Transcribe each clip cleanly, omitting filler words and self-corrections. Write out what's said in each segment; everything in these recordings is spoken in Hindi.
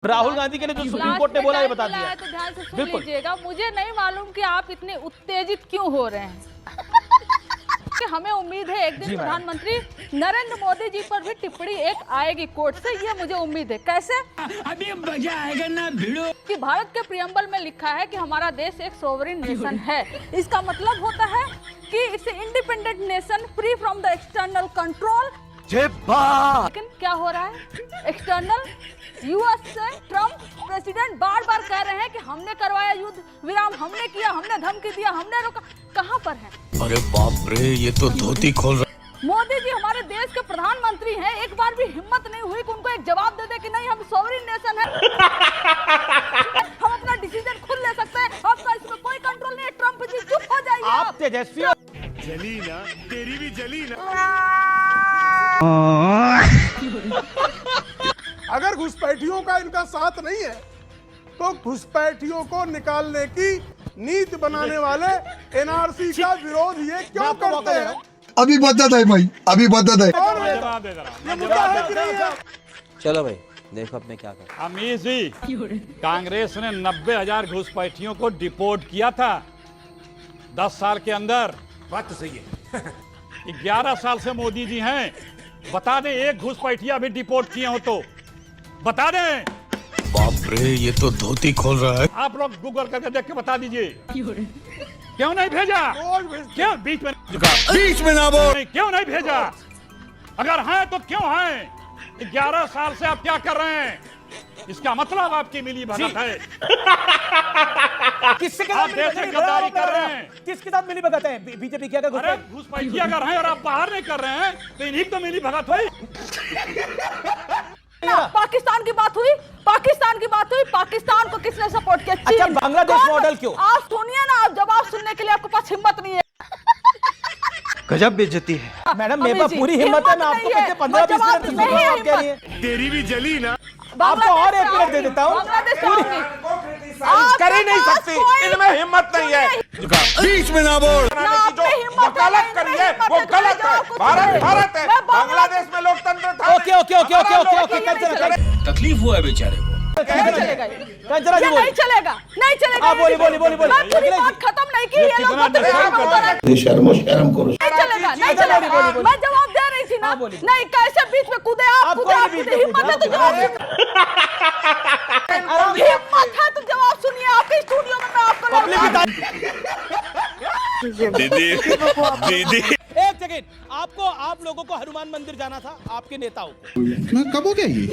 राहुल गांधी के लिए जो सुप्रीम कोर्ट ने बोला ये बता दिया। तो ध्यान से सुन लीजिएगा, मुझे नहीं मालूम कि आप इतने उत्तेजित क्यों हो रहे हैं। कि हमें उम्मीद है एक दिन प्रधानमंत्री नरेंद्र मोदी जी पर भी टिप्पणी एक आएगी कोर्ट से, ये मुझे उम्मीद है। कैसे? अभी मजा आएगा ना भिड़ो। कि भारत के प्रियम्बल में लिखा है कि हमारा देश एक सोवरेन नेशन है। इसका मतलब होता है कि it's independent nation free from the external control. लेकिन क्या हो रहा है? एक्सटर्नल यूएस से ट्रम्प प्रेसिडेंट बार बार कह रहे हैं कि हमने करवाया युद्ध विराम, हमने किया, हमने धमकी दिया, हमने रोका। कहां पर है? अरे बाप रे, ये तो धोती खोल रहा। मोदी जी हमारे देश के प्रधानमंत्री हैं, एक बार भी हिम्मत नहीं हुई कि उनको एक जवाब दे दे कि नहीं हम सोवरेन नेशन है, हम अपना डिसीजन खुद ले सकते हैं, आपका इसमें कोई कंट्रोल नहीं है। ट्रम्प जी चुप हो जाइए। आप तेजस्वी जली ना, तेरी भी जली ना। अगर घुसपैठियों का इनका साथ नहीं है तो घुसपैठियों को निकालने की नीति बनाने वाले एनआरसी का विरोध ये क्यों करते हैं? अभी बदत है भाई, अभी बदत है। ये मुद्दा है कि नहीं है? चलो भाई देखो अब मैं क्या कर। अमीर जी, कांग्रेस ने 90,000 घुसपैठियों को डिपोर्ट किया था 10 साल के अंदर। बात तो सही है। 11 साल से मोदी जी हैं, बता दें एक घुसपैठिया भी डिपोर्ट किए हो तो बता दें। बाप रे, ये तो धोती खोल रहा है। आप लोग गूगल करके देख के बता दीजिए। क्यों नहीं भेजा? क्यों बीच में ना बोल। क्यों नहीं भेजा? अगर हैं तो क्यों हैं? 11 साल से आप क्या कर रहे हैं? इसका मतलब आपकी मिली भगत है। किसके आप देश से गद्दारी कर रहे हैं। किसके साथ मिली भगत है? बीजेपी क्या कर? अरे घुसपैठिया अगर हैं और आप बाहर नहीं कर रहे हैं तो इन्हीं तो मिली भगत हुई। पाकिस्तान की बात हुई, पाकिस्तान की बात हुई। पाकिस्तान को किसने सपोर्ट किया? अच्छा, बांग्लादेश मॉडल क्यों? आप सुनिए ना, आप जवाब सुनने के लिए आपके पास हिम्मत नहीं है। गजब बेइज्जती है। मैडम मेरे पास पूरी हिम्मत है, मैं आपको कैसे 15-20 मिनट नहीं है आप कह रही हैं। तेरी भी जली ना। आपको और 1 मिनट दे देता हूँ। कर ही नहीं सकती, इनमें हिम्मत नहीं है। बीच में ना बोल। वकालत करिए, वो गलत है। भारत भारत है, बांग्लादेश में लोकतंत्र था। Okay okay okay okay okay okay तकलीफ हुआ है बेचारे को। नहीं चलेगा, जी नहीं चलेगा, नहीं चलेगा। आप बोली मैं पूरी बात खत्म नहीं की। ये लोग शर्म करो। नहीं चलेगा, नहीं चलेगा। मैं जवाब दे रही थी ना। नहीं, कैसे बीच में कूदे आप? हिम्मत है तो जवाब, हिम्मत है तो जवाब सुनिए। आपके स्टूडियो में मैं आपको दीदी एक सेकेंड, आप लोगों को हनुमान मंदिर जाना था, आपके नेताओं को। मैं कब हो गया ये?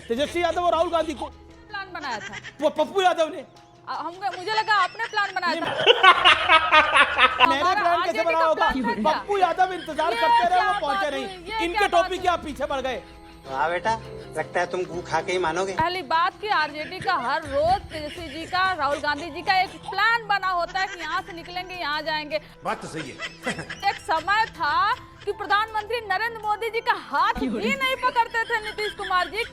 तेजस्वी यादव और राहुल गांधी को प्लान बनाया था। वो पप्पू यादव ने। मुझे लगा आपने प्लान बनाया था। मैंने प्लान कैसे बनाया होगा? पप्पू यादव इंतजार करते रहे, वो पहुंचे नहीं। इनके टोपी के आप पीछे पड़ गए। हाँ बेटा, लगता है तुम गू खा के ही मानोगे। पहली बात कि आरजेडी का हर रोज तेजस्वी जी का, राहुल गांधी जी का एक प्लान बना होता है कि यहाँ से निकलेंगे, यहाँ जाएंगे। बात तो सही है। एक समय था कि प्रधानमंत्री नरेंद्र मोदी जी का हाथ भी नहीं पकड़ते थे नीतीश कुमार जी।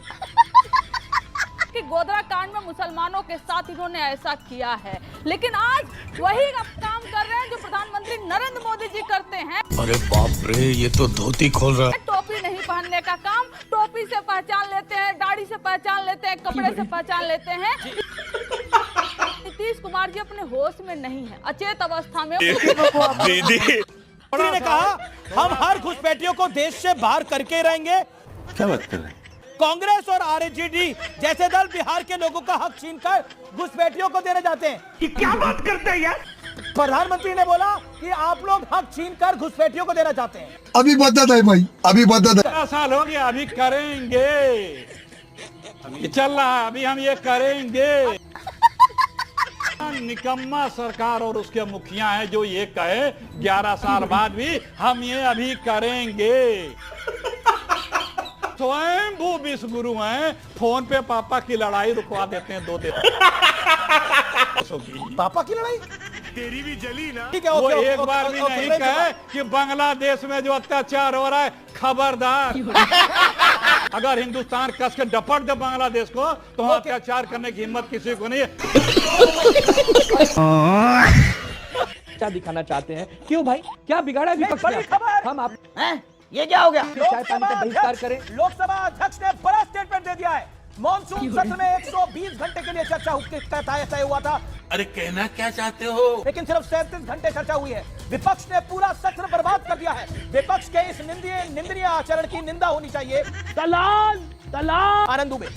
कि गोधरा कांड में मुसलमानों के साथ इन्होंने ऐसा किया है, लेकिन आज वही काम कर रहे हैं जो प्रधानमंत्री नरेंद्र मोदी जी करते हैं। अरे बाप रे, ये तो धोती खोल रहा है। टोपी नहीं पहनने का काम, टोपी से पहचान लेते हैं, दाढ़ी से पहचान लेते हैं, कपड़े से पहचान लेते हैं। नीतीश कुमार जी अपने होश में नहीं है, अचेत अवस्था में। दीदी ने कहा हम हर घुसपैठियों को देश से बाहर करके रहेंगे। क्या बात कर रहे हैं? कांग्रेस और आरजेडी जैसे दल बिहार के लोगों का हक छीनकर घुसपैठियों को देने जाते हैं। ये क्या बात करते हैं यार? प्रधानमंत्री ने बोला कि आप लोग हक छीनकर घुसपैठियों को देना चाहते हैं। अभी बदत है भाई, अभी बदत है। 11 साल हो गया, अभी करेंगे। अभी चल रहा है, अभी हम ये करेंगे। निकम्मा सरकार और उसके मुखिया हैं जो ये कहे 11 साल बाद भी हम ये अभी करेंगे। स्वयं भू विश्व गुरु हैं, फोन पे पापा की लड़ाई रुकवा देते हैं 2 दिन। पापा की लड़ाई? तेरी भी जली ना। ठीक है, वो ओके, एक बार भी नहीं कहे कि बांग्लादेश में जो अत्याचार हो रहा है, खबरदार। अगर हिंदुस्तान कस के डपट दे बांग्लादेश को तो अत्याचार करने की हिम्मत किसी को नहीं है। क्या दिखाना चाहते हैं? क्यों भाई, क्या बिगाड़ा विपक्ष ने? हम आप ये क्या हो गया? चाय पानी का बहिष्कार करें। लोकसभा अध्यक्ष ने बड़ा स्टेटमेंट दे दिया है मॉनसून सत्र में 120 घंटे के लिए चर्चा तय हुआ था, अरे कहना क्या चाहते हो? लेकिन सिर्फ 37 घंटे चर्चा हुई है। विपक्ष ने पूरा सत्र बर्बाद कर दिया है। विपक्ष के इस निंदनीय आचरण की निंदा होनी चाहिए। दलाल आनंद दुबे।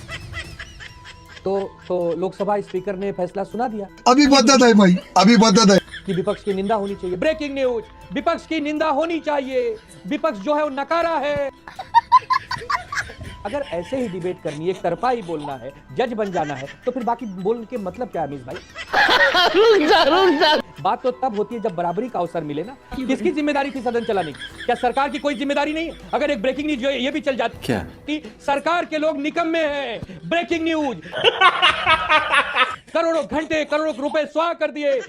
तो लोकसभा स्पीकर ने फैसला सुना दिया अभी बदत है भाई, अभी बदत है कि विपक्ष की निंदा होनी चाहिए। ब्रेकिंग न्यूज, विपक्ष की निंदा होनी चाहिए। विपक्ष जो है वो नकारा है। अगर ऐसे ही डिबेट करनी है, एक तरफा ही बोलना है, जज बन जाना है, तो फिर बाकी बोलने के मतलब क्या है अमीश भाई? बात तो तब होती है जब बराबरी का अवसर मिले ना। किसकी जिम्मेदारी थी सदन चलाने की? क्या सरकार की कोई जिम्मेदारी नहीं है? अगर एक ब्रेकिंग न्यूज ये भी चल जाती क्या कि सरकार के लोग निकम्मे हैं, ब्रेकिंग न्यूज, करोड़ों घंटे करोड़ों रुपए स्वाह कर दिए।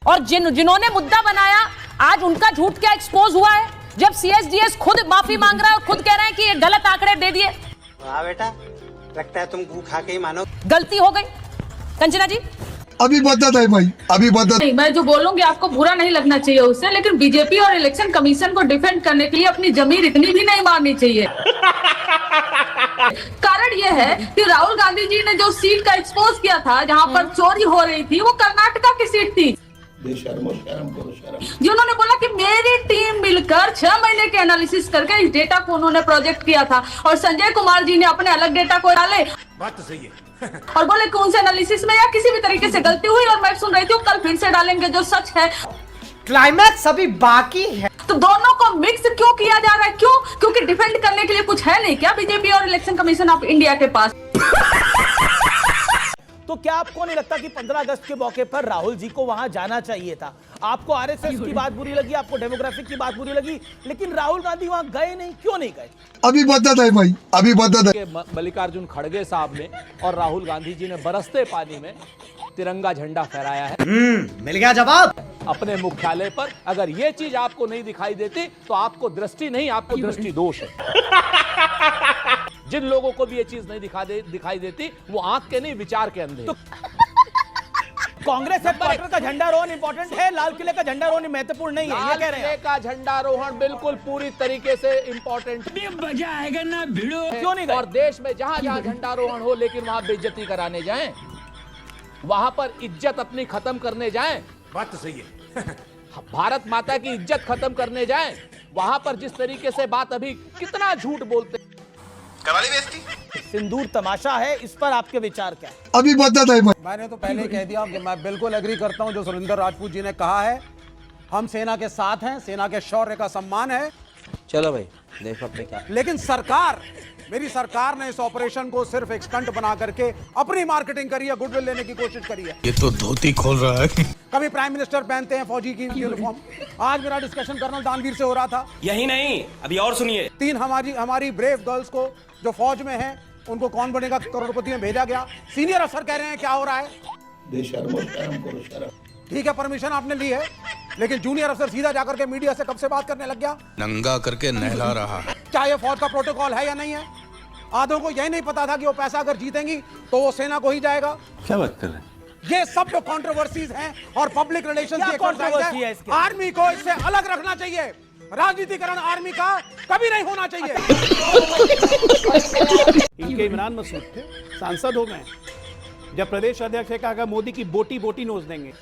और जिन्होंने मुद्दा बनाया, आज उनका झूठ क्या एक्सपोज हुआ है? जब सीएसडीएस खुद माफी मांग रहा है और खुद कह रहे हैं कि ये गलत आंकड़े दे दिए। वाह बेटा, लगता है तुम गू खा के ही मानो। गलती हो गई। कंचना जी, अभी बदत है भाई, अभी बदत। नहीं, मैं जो बोलूंगी आपको बुरा नहीं लगना चाहिए उससे, लेकिन बीजेपी और इलेक्शन कमीशन को डिफेंड करने के लिए अपनी जमीन इतनी भी नहीं मारनी चाहिए। कारण ये है कि राहुल गांधी जी ने जो सीट का एक्सपोज किया था, जहां पर चोरी हो रही थी, वो कर्नाटका की सीट थी। जिन्होंने बोला कि मेरी टीम मिलकर 6 महीने के एनालिसिस करके इस डेटा को उन्होंने प्रोजेक्ट किया था, और संजय कुमार जी ने अपने अलग डेटा को डाले। बात तो सही है। और बोले कि उनसे एनालिसिस में या किसी भी तरीके से गलती हुई, और मैं सुन रही थी कल फिर से डालेंगे जो सच है। क्लाइमैक्स अभी बाकी है। तो दोनों को मिक्स क्यों किया जा रहा है? क्यों? क्योंकि डिफेंड करने के लिए कुछ है नहीं क्या बीजेपी और इलेक्शन कमीशन ऑफ इंडिया के पास? तो क्या आपको नहीं लगता कि 15 अगस्त के मौके पर राहुल जी को वहां जाना चाहिए था? आपको आरएसएस की बात बुरी लगी, आपको डेमोग्राफिक की बात बुरी लगी, लेकिन राहुल गांधी वहां गए नहीं, क्यों नहीं गए? अभी बदत है भाई, अभी बदत है। मल्लिकार्जुन खड़गे साहब ने और राहुल गांधी जी ने बरसते पानी में तिरंगा झंडा फहराया है। मिल गया जवाब। अपने मुख्यालय पर अगर ये चीज आपको नहीं दिखाई देती तो आपको दृष्टि नहीं, आपको दृष्टि दोष है। जिन लोगों को भी ये चीज नहीं दिखाई देती वो आंख के नहीं, विचार के अंधे। तो कांग्रेस हेडक्वार्टर का झंडारोहण इंपॉर्टेंट है, लाल किले का झंडारोहण महत्वपूर्ण नहीं है, ये कह रहे हैं। लाल किले का झंडारोहण बिल्कुल पूरी तरीके से इंपॉर्टेंट। मजा आएगा ना भिड़ो। क्यों नहीं गए? और देश में जहां झंडारोहण हो, लेकिन वहां बेइज्जती कराने जाएं, वहां पर इज्जत अपनी खत्म करने जाएं। बात तो सही है। भारत माता की इज्जत खत्म करने जाएं, वहां पर जिस तरीके से बात अभी कितना झूठ बोलते। कराली बेइज्जती। सिंदूर तमाशा है, इस पर आपके विचार क्या है? अभी बदत है भाई। मैंने तो पहले ही कह दिया कि मैं बिल्कुल एग्री करता हूं जो सुरेंद्र राजपूत जी ने कहा है। हम सेना के साथ हैं, सेना के शौर्य का सम्मान है। चलो भाई, देखो अपने क्या। लेकिन मेरी सरकार ने इस ऑपरेशन को सिर्फ एक स्टंट बना करके अपनी मार्केटिंग करी है, गुडविल लेने की कोशिश करी है। ये तो धोती खोल रहा है। कभी प्राइम मिनिस्टर पहनते हैं फौजी की यूनिफॉर्म। आज मेरा डिस्कशन कर्नल दानवीर से हो रहा था। यही नहीं, अभी और सुनिए। 3 हमारी ब्रेव गर्ल्स को जो फौज में हैं, उनको कौन बनेगा करोड़पति में भेजा गया। सीनियर अफसर कह रहे हैं क्या हो रहा है? ठीक है, परमिशन आपने ली है, लेकिन जूनियर अफसर सीधा जाकर के मीडिया से कब से बात करने लग गया? नंगा करके नहला रहा है। क्या ये फौज का प्रोटोकॉल है या नहीं है? आधों को यही नहीं पता था कि वो पैसा अगर जीतेंगी तो वो सेना को ही जाएगा। क्या बात कर रहे हैं? ये सब जो कंट्रोवर्सीज हैं और पब्लिक रिलेशंस क्या की controversy है है, इसके? आर्मी को इससे अलग रखना चाहिए। राजनीतिकरण आर्मी का कभी नहीं होना चाहिए। इनके इमरान मसूद थे, सांसद हो गए। जब प्रदेश अध्यक्ष ने कहा मोदी की बोटी बोटी नोच देंगे।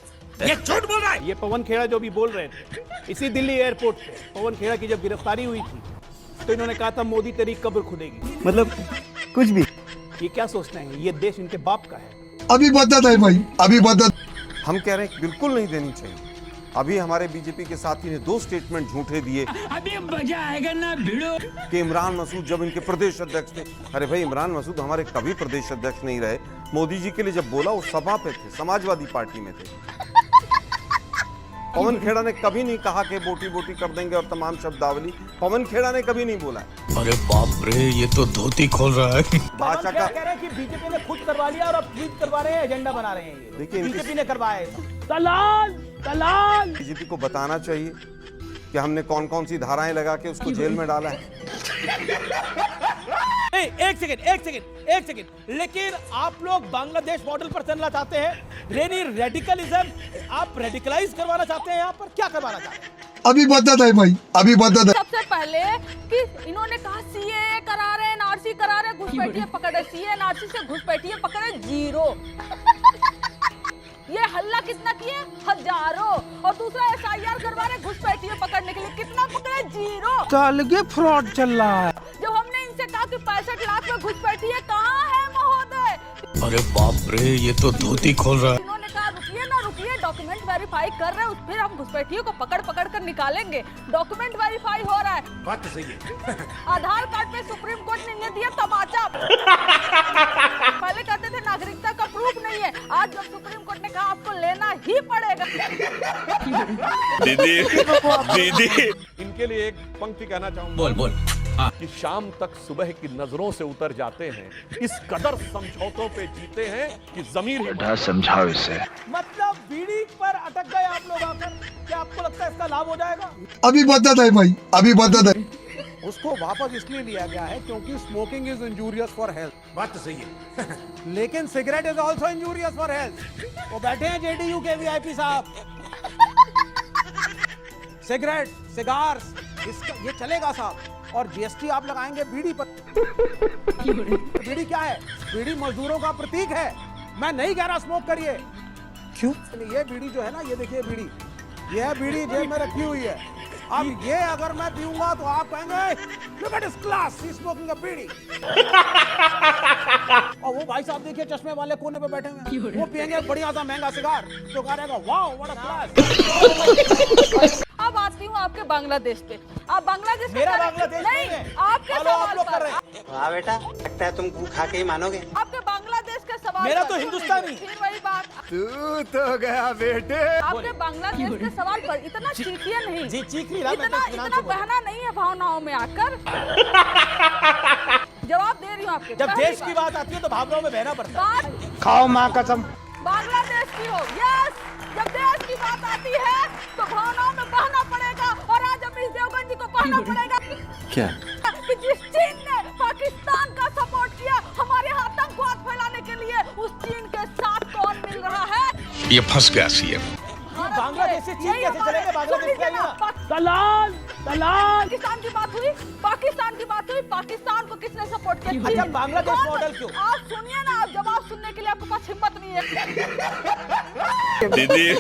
ये झूठ बोल रहा है। ये पवन खेड़ा जो भी बोल रहे थे, इसी दिल्ली एयरपोर्ट पे पवन खेड़ा की जब गिरफ्तारी हुई थी तो इन्होंने कहा था मोदी तेरी कब्र खुदेगी। मतलब कुछ भी। ये क्या सोचते हैं? ये देश इनके बाप का है। अभी बदत है भाई, अभी बदत। हम कह रहे हैं बिल्कुल नहीं देनी चाहिए। अभी हमारे बीजेपी के साथी ने 2 स्टेटमेंट झूठे दिए अभी मजा आएगा ना भिड़ो कि इमरान मसूद जब इनके प्रदेश अध्यक्ष थे। अरे भाई, इमरान मसूद हमारे कभी प्रदेश अध्यक्ष नहीं रहे। मोदी जी के लिए जब बोला वो सभा पे थे, समाजवादी पार्टी में थे। पवन खेड़ा ने कभी नहीं कहा कि बोटी बोटी कर देंगे और तमाम शब्दावली पवन खेड़ा ने कभी नहीं बोला। अरे बाप रे, ये तो धोती खोल रहा है। भाषा क्या का कह रहे हैं कि बीजेपी ने खुद करवा लिया और अब ट्वीट करवा रहे हैं, एजेंडा बना रहे हैं। देखिए, बीजेपी ने करवाया है। दलाल बीजेपी को बताना चाहिए कि हमने कौन कौन सी धाराएं लगा के उसको जेल में डाला है। एक सेकंड, लेकिन आप लोग बांग्लादेश मॉडल पर चलना चाहते हैं। रेडिकलिज्म, आप रेडिकलाइज करवाना चाहते हैं। यहाँ पर क्या करवाना चाहते हैं? अभी मदद है भाई, अभी मदद है। सबसे पहले कि इन्होंने कहा सीए करा रहे, एनआरसी करा रहे, घुसपैठिए पकड़े, सीए एनआरसी से घुसपैठिए पकड़े 0। ये हल्ला कितना किए? हजारों। और दूसरा एसआईआर करवा रहे घुसपैठिए पकड़ने के लिए, कितना पकड़े? 0। अलगे फ्रॉड चल रहा है। जब हमने इनसे कहा कि 65 लाख में घुसपैठिए कहाँ है महोदय, अरे बाप रे, ये तो धोती खोल रहा है। इन्होंने कहा रुकिए ना रुकिए, डॉक्यूमेंट वेरीफाई कर रहे हैं, फिर हम घुसपैठियों को पकड़ पकड़ कर निकालेंगे। डॉक्यूमेंट वेरीफाई हो रहा है। बात तो सही है। आधार कार्ड पे सुप्रीम कोर्ट ने इन्हें दिया तमाचा। पहले कहते थे नागरिकता का प्रूफ नहीं है, आज जब सुप्रीम कोर्ट ने कहा आपको लेना ही पड़ेगा। दीदी इनके लिए एक पंक्ति कहना चाहूंगा। बोल बोल। कि शाम तक सुबह की नजरों से उतर जाते हैं, इस कदर समझौतों पे जीते हैं कि जमीर समझाओ इसे। मतलब बीड़ी पर अटक गए आप लोग आकर, क्या आपको लगता है इसका लाभ हो जाएगा? अभी मदद है भाई, अभी मदद है। उसको वापस इसलिए लिया गया है क्योंकि smoking is injurious for health. बात तो सही है। लेकिन cigarette is also injurious for health. वो बैठे हैं जेडीयू के वीआईपी साहब। सिगरेट, सिगार्स, इसका ये चलेगा साहब। और जीएसटी आप लगाएंगे बीड़ी पर। बीड़ी क्या है? बीड़ी मजदूरों का प्रतीक है। मैं नहीं कह रहा स्मोक करिए। क्यों? ये बीड़ी जो है ना, ये देखिए बीड़ी, ये बीड़ी जेब में रखी हुई है। अब ये अगर मैं पीऊंगा तो आप कहेंगे look at this class, he smoking a bidi. और वो भाई साहब देखिए चश्मे वाले कोने पे बैठे हैं, वो पियेंगे बढ़िया सा महंगा सिगार, तो कह रहेगा वाओ व्हाट अ क्लास। अब आती हूँ आपके बांग्लादेश पे। आप बांग्लादेश मेरा बांग्लादेश नहीं, है। आपके हेलो, आप सवाल लोग कर पर। रहे हैं। हाँ बेटा, लगता है तुम खा के ही मानोगे। आपके बांग्लादेश के सवाल मेरा पर। तो हिंदुस्तानी। फिर वही बात। तू तो गया बेटे। आपके बांग्लादेश के सवाल पर इतना चीखिए नहीं। जी चीख नहीं रहा, मैं तो इतना इत्मीनान इतना से बोल रहा हूं। बहना नहीं है भावनाओं में आकर। जवाब दे रही हूँ आपके। जब पहली देश की बात आती है तो भावनाओं में बहना पड़ता है। बात खाओ माँ कसम। बांग्लादेश की हो, यस। जब देश की बात आती है तो भावनाओं में बहना पड़ेगा। और आज अमीश देवगन जी को कहना पड़ेगा क्या? कि जिस चीन ने पाकिस्तान का सपोर्ट किया हमारे यहाँ आतंकवाद फैलाने के लिए, उस चीन के साथ कौन मिल रहा है? ये फंस गया सीएम। बांग्लादेश से चीन कैसे चलेंगे? बांग्लादेश का ही ना। दलाल दलाल। पाकिस्तान की बात हुई, पाकिस्तान की बात हुई, पाकिस्तान को किसने सपोर्ट किया? अच्छा, बांग्लादेश कौन? मॉडल क्यों? आप सुनिए ना, आप जवाब सुनने के लिए आपके पास हिम्मत नहीं है। दीदी